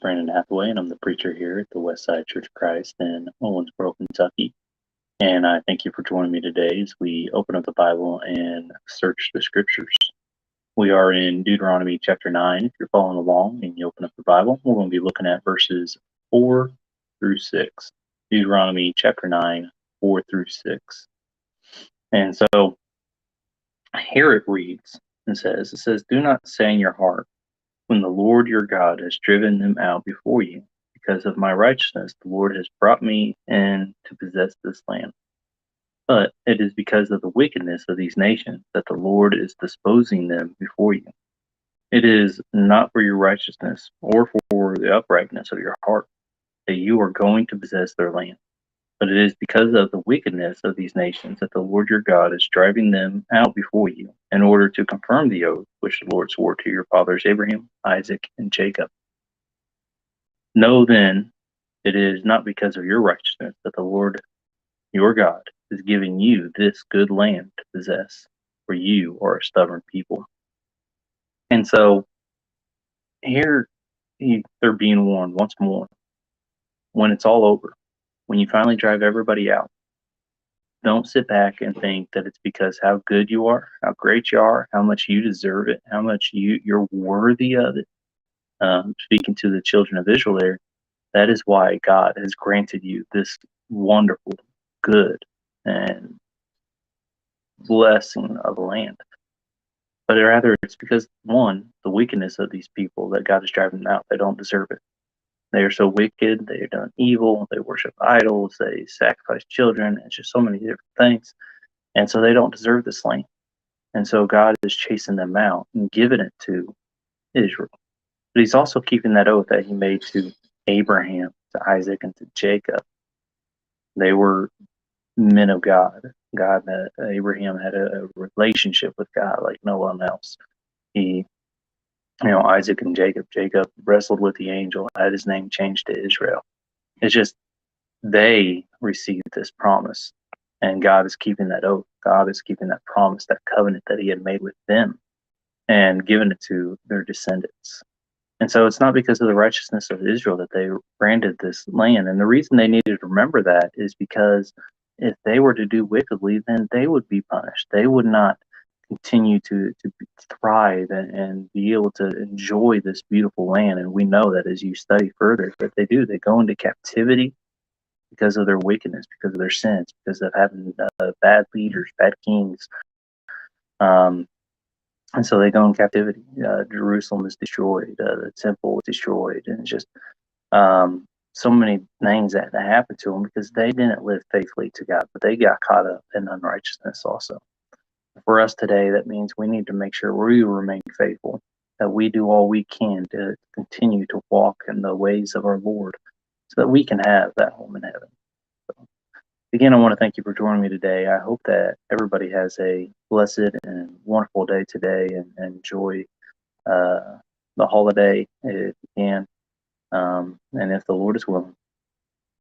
Brandon Hathaway, and I'm the preacher here at the Westside Church of Christ in Owensboro, Kentucky. And I thank you for joining me today as we open up the Bible and search the scriptures. We are in Deuteronomy chapter 9. If you're following along and you open up the Bible, we're going to be looking at verses 4 through 6. Deuteronomy chapter 9, 4 through 6. And so here it reads and says, "Do not say in your heart, when the Lord your God has driven them out before you, because of my righteousness, the Lord has brought me in to possess this land. But it is because of the wickedness of these nations that the Lord is disposing them before you. It is not for your righteousness or for the uprightness of your heart that you are going to possess their land, but it is because of the wickedness of these nations that the Lord your God is driving them out before you, in order to confirm the oath which the Lord swore to your fathers Abraham, Isaac, and Jacob. Know then, it is not because of your righteousness that the Lord your God is giving you this good land to possess, for you are a stubborn people." And so here they're being warned once more, when it's all over, when you finally drive everybody out, don't sit back and think that it's because how good you are, how great you are, how much you deserve it, how much you're worthy of it. Speaking to the children of Israel there, that is why God has granted you this wonderful, good, and blessing of the land. But rather, it's because, one, the wickedness of these people that God is driving them out. They don't deserve it. They are so wicked. They have done evil. They worship idols. They sacrifice children. It's just so many different things. And so they don't deserve this land. And so God is chasing them out and giving it to Israel. But he's also keeping that oath that he made to Abraham, to Isaac, and to Jacob. They were men of God. Abraham had a relationship with God like no one else. Isaac and Jacob wrestled with the angel, had his name changed to Israel. It's just they received this promise, and God is keeping that oath. God is keeping that promise, that covenant that he had made with them, and giving it to their descendants. And so it's not because of the righteousness of Israel that they granted this land. And the reason they needed to remember that is because if they were to do wickedly, then they would be punished. They would not continue to thrive and be able to enjoy this beautiful land. And we know that as you study further, that they do. They go into captivity because of their wickedness, because of their sins, because of having bad leaders, bad kings. And so they go in captivity. Jerusalem is destroyed. The temple is destroyed. And it's just so many things that happened to them because they didn't live faithfully to God, but they got caught up in unrighteousness also. For us today, that means we need to make sure we remain faithful, that we do all we can to continue to walk in the ways of our Lord so that we can have that home in heaven. So, again, I want to thank you for joining me today. I hope that everybody has a blessed and wonderful day today and enjoy the holiday if you can. And if the Lord is willing,